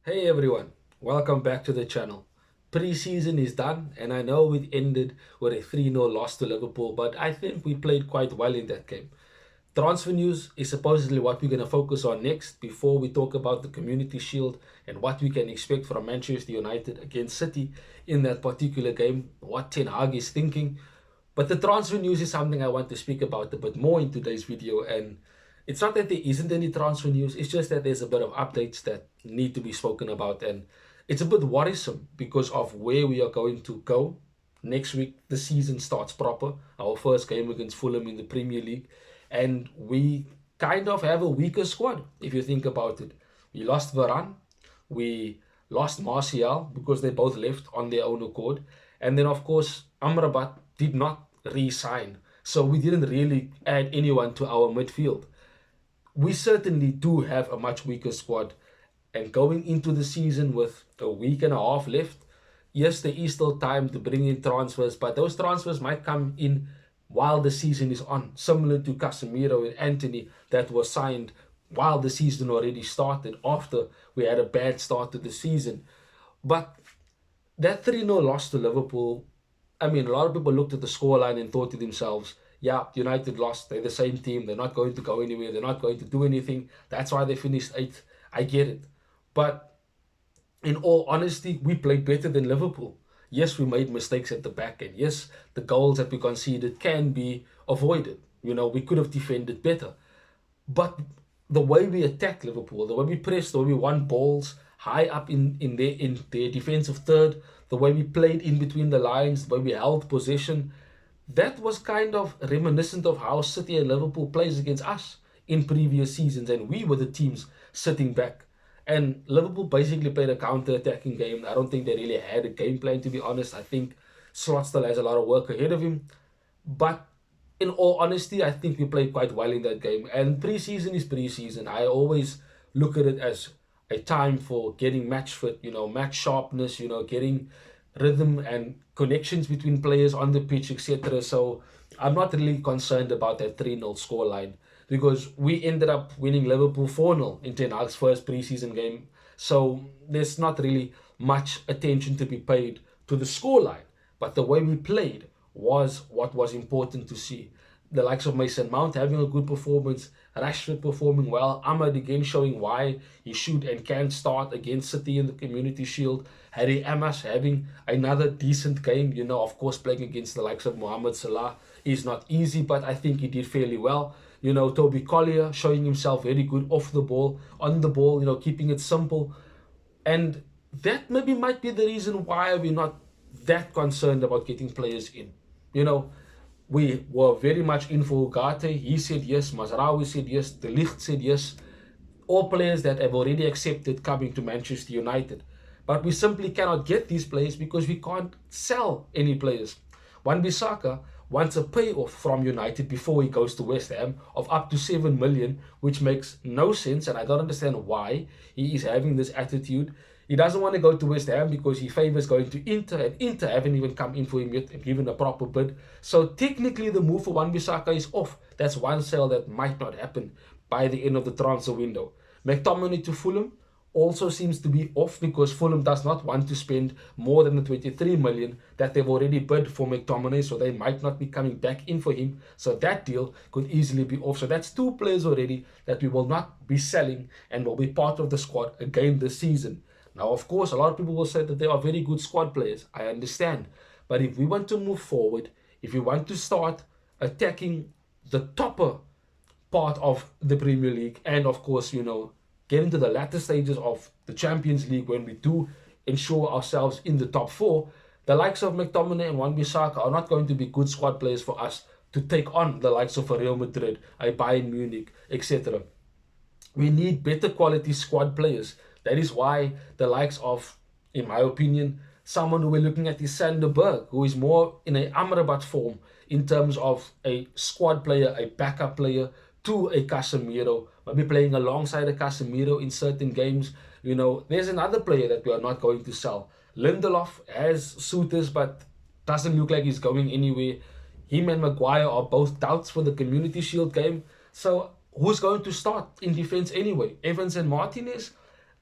Hey everyone, welcome back to the channel. Pre-season is done and I know it ended with a 3-0 loss to Liverpool, but I think we played quite well in that game. Transfer news is supposedly what we're going to focus on next before we talk about the Community Shield and what we can expect from Manchester United against City in that particular game, what Ten Hag is thinking. But the transfer news is something I want to speak about a bit more in today's video. And it's not that there isn't any transfer news, it's just that there's a bit of updates that need to be spoken about. And it's a bit worrisome because of where we are going to go. Next week, the season starts proper. Our first game against Fulham in the Premier League. And we kind of have a weaker squad, if you think about it. We lost Varane. We lost Martial because they both left on their own accord. And then, of course, Amrabat did not re-sign. So we didn't really add anyone to our midfield. We certainly do have a much weaker squad. And going into the season with a week and a half left, yes, there is still time to bring in transfers, but those transfers might come in while the season is on, similar to Casemiro and Anthony that was signed while the season already started, after we had a bad start to the season. But that 3-0 loss to Liverpool, I mean, a lot of people looked at the scoreline and thought to themselves, yeah, United lost. They're the same team. They're not going to go anywhere. They're not going to do anything. That's why they finished eighth. I get it. But in all honesty, we played better than Liverpool. Yes, we made mistakes at the back end. Yes, the goals that we conceded can be avoided. We could have defended better. But the way we attacked Liverpool, the way we pressed, the way we won balls high up in their defensive third, the way we played in between the lines, the way we held possession, that was kind of reminiscent of how City and Liverpool plays against us in previous seasons, and we were the teams sitting back. And Liverpool basically played a counter-attacking game. I don't think they really had a game plan, to be honest. I think Slot still has a lot of work ahead of him. But in all honesty, I think we played quite well in that game. And preseason is preseason. I always look at it as a time for getting match fit, match sharpness, getting rhythm and connections between players on the pitch, etc. So I'm not really concerned about that 3-0 scoreline because we ended up winning Liverpool 4-0 in Ten Hag's first preseason game. So there's not really much attention to be paid to the scoreline. But the way we played was what was important to see. The likes of Mason Mount having a good performance, Rashford performing well, Ahmad again showing why he should and can start against City in the Community Shield, Harry Amos having another decent game, of course playing against the likes of Mohamed Salah is not easy, but I think he did fairly well. Toby Collier showing himself very good off the ball, on the ball, keeping it simple. And that maybe might be the reason why we're not that concerned about getting players in. You know, we were very much in for Ugarte. He said yes. Mazraoui said yes. De Ligt said yes. All players that have already accepted coming to Manchester United. But we simply cannot get these players because we can't sell any players. Wan-Bissaka wants a payoff from United before he goes to West Ham of up to 7 million, which makes no sense, and I don't understand why he is having this attitude. He doesn't want to go to West Ham because he favors going to Inter, and Inter haven't even come in for him yet and given a proper bid. So technically the move for Wan-Bissaka is off. That's one sale that might not happen by the end of the transfer window. McTominay to Fulham also seems to be off because Fulham does not want to spend more than the 23 million that they've already bid for McTominay, so they might not be coming back in for him. So that deal could easily be off. So that's two players already that we will not be selling and will be part of the squad again this season. Now, of course, a lot of people will say that they are very good squad players. I understand. But if we want to move forward, if we want to start attacking the topper part of the Premier League, and of course, get into the latter stages of the Champions League when we do ensure ourselves in the top four, the likes of McTominay and Wan-Bissaka are not going to be good squad players for us to take on the likes of a Real Madrid, a Bayern Munich, etc. We need better quality squad players. That is why the likes of, in my opinion, someone who we're looking at is Sander Berg, who is more in a Amrabat form in terms of a squad player, a backup player to a Casemiro, maybe playing alongside a Casemiro in certain games. There's another player that we are not going to sell. Lindelof has suitors, but doesn't look like he's going anywhere. Him and Maguire are both doubts for the Community Shield game. So who's going to start in defense anyway? Evans and Martinez?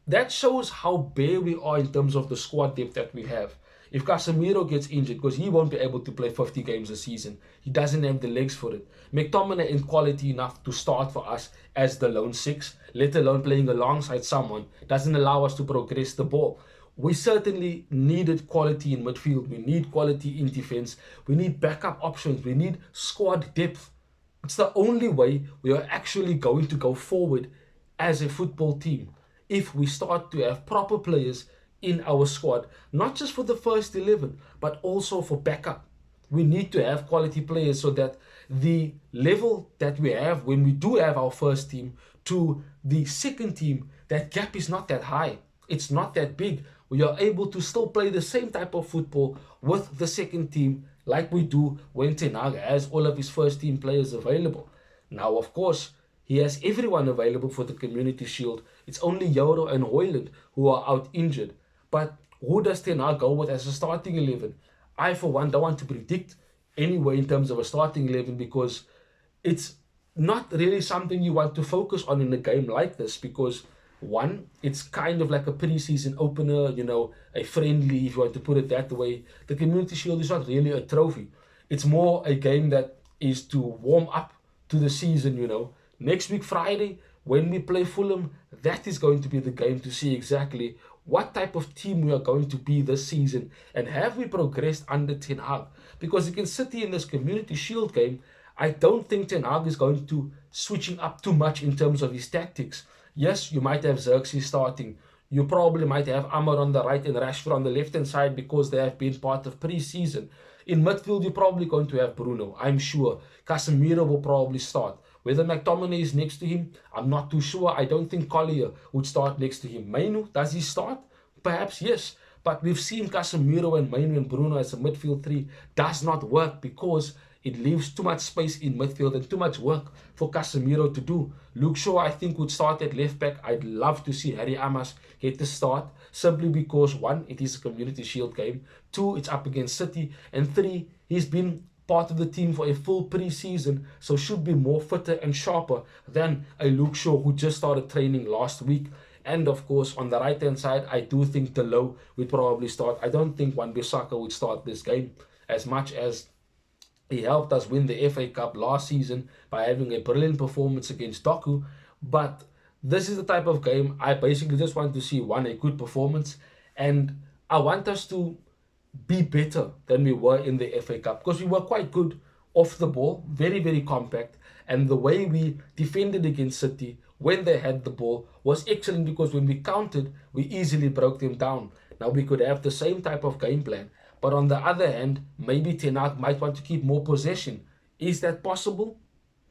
That shows how bare we are in terms of the squad depth that we have. If Casemiro gets injured, because he won't be able to play 50 games a season, he doesn't have the legs for it. McTominay ain't quality enough to start for us as the lone six, let alone playing alongside someone, doesn't allow us to progress the ball. We certainly needed quality in midfield. We need quality in defense. We need backup options. We need squad depth. It's the only way we are actually going to go forward as a football team if we start to have proper players in our squad, not just for the first 11, but also for backup. We need to have quality players so that the level that we have when we do have our first team to the second team, that gap is not that high. It's not that big. We are able to still play the same type of football with the second team like we do when Ten Hag has all of his first team players available. Now, of course, he has everyone available for the Community Shield. It's only Euro and Hoyland who are out injured. But who does Ten Hag go with as a starting 11? I, for one, don't want to predict anyway in terms of a starting 11 because it's not really something you want to focus on in a game like this because one, it's kind of like a pre-season opener, a friendly, if you want to put it that way. The Community Shield is not really a trophy. It's more a game that is to warm up to the season. Next week, Friday, when we play Fulham, that is going to be the game to see exactly what type of team we are going to be this season and have we progressed under Ten Hag. Because against City in this Community Shield game, I don't think Ten Hag is going to switching up too much in terms of his tactics. Yes, you might have Zirkzee starting. You probably might have Ahmad on the right and Rashford on the left-hand side because they have been part of pre-season. In midfield, you're probably going to have Bruno, I'm sure. Casemiro will probably start. Whether McTominay is next to him, I'm not too sure. I don't think Collier would start next to him. Mainu, does he start? Perhaps yes. But we've seen Casemiro and Mainu and Bruno as a midfield three does not work because it leaves too much space in midfield and too much work for Casemiro to do. Luke Shaw, I think, would start at left back. I'd love to see Harry Amas get the start simply because, one, it is a Community Shield game. Two, it's up against City. And three, he's been part of the team for a full pre-season, so should be more fitter and sharper than a Luke Shaw who just started training last week. And of course, on the right-hand side, I do think Delo would probably start. I don't think Wan-Bissaka would start this game as much as he helped us win the FA Cup last season by having a brilliant performance against Doku. But this is the type of game I basically just want to see, one, a good performance, and I want us to be better than we were in the FA Cup because we were quite good off the ball, very, very compact. And the way we defended against City when they had the ball was excellent because when we countered, we easily broke them down. Now we could have the same type of game plan. But on the other hand, maybe Ten Hag might want to keep more possession. Is that possible?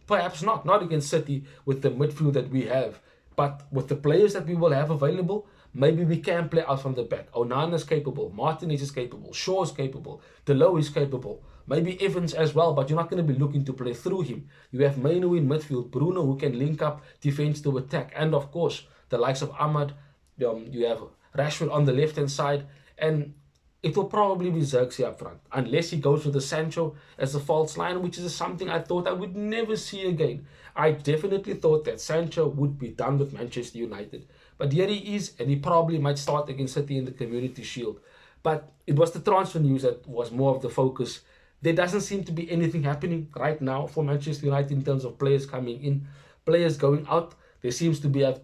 Perhaps not. Not against City with the midfield that we have. But with the players that we will have available, maybe we can play out from the back. Onana is capable. Martinez is capable. Shaw is capable. Delo is capable. Maybe Evans as well, but you're not going to be looking to play through him. You have Mainu in midfield. Bruno who can link up defense to attack. And of course, the likes of Ahmad. You have Rashford on the left-hand side. And it will probably be Zirkzee up front. Unless he goes with the Sancho as a false line, which is something I thought I would never see again. I definitely thought that Sancho would be done with Manchester United. But here he is, and he probably might start against City in the Community Shield. But it was the transfer news that was more of the focus. There doesn't seem to be anything happening right now for Manchester United in terms of players coming in, players going out. There seems to be a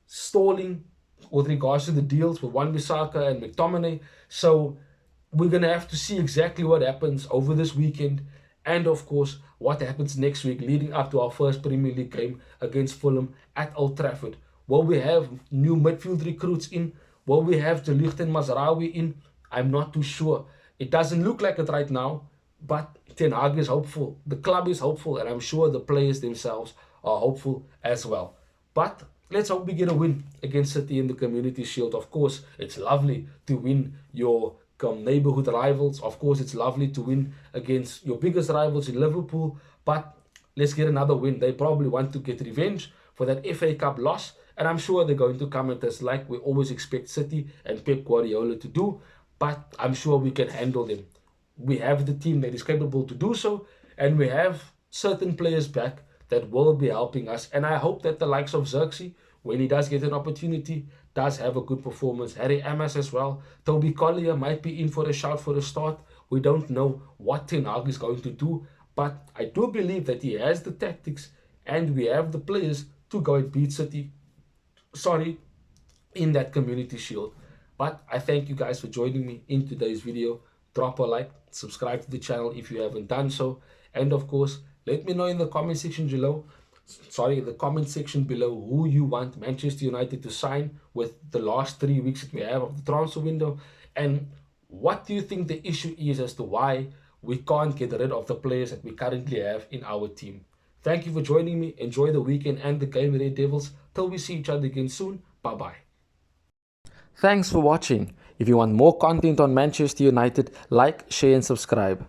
stalling with regards to the deals with Wan-Bissaka and McTominay. So we're going to have to see exactly what happens over this weekend. And of course, what happens next week leading up to our first Premier League game against Fulham at Old Trafford. Will we have new midfield recruits in? Will we have De Ligt and Mazraoui in? I'm not too sure. It doesn't look like it right now, but Ten Hag is hopeful. The club is hopeful, and I'm sure the players themselves are hopeful as well. But let's hope we get a win against City in the Community Shield. Of course, it's lovely to win your neighborhood rivals. Of course, it's lovely to win against your biggest rivals in Liverpool. But let's get another win. They probably want to get revenge for that FA Cup loss. And I'm sure they're going to come at us like we always expect City and Pep Guardiola to do. But I'm sure we can handle them. We have the team that is capable to do so. And we have certain players back that will be helping us. And I hope that the likes of Zirkzee when he does get an opportunity, does have a good performance. Harry Amos as well. Toby Collier might be in for a shout for a start. We don't know what Ten Hag is going to do, but I do believe that he has the tactics and we have the players to go and beat City. Sorry, in that Community Shield. But I thank you guys for joining me in today's video. Drop a like, subscribe to the channel if you haven't done so, and of course, let me know in the comment section below. The comment section below who you want Manchester United to sign with the last 3 weeks that we have of the transfer window, and what do you think the issue is as to why we can't get rid of the players that we currently have in our team. Thank you for joining me. Enjoy the weekend and the game, Red Devils. Till we see each other again soon. Bye bye. Thanks for watching. If you want more content on Manchester United, like, share and subscribe.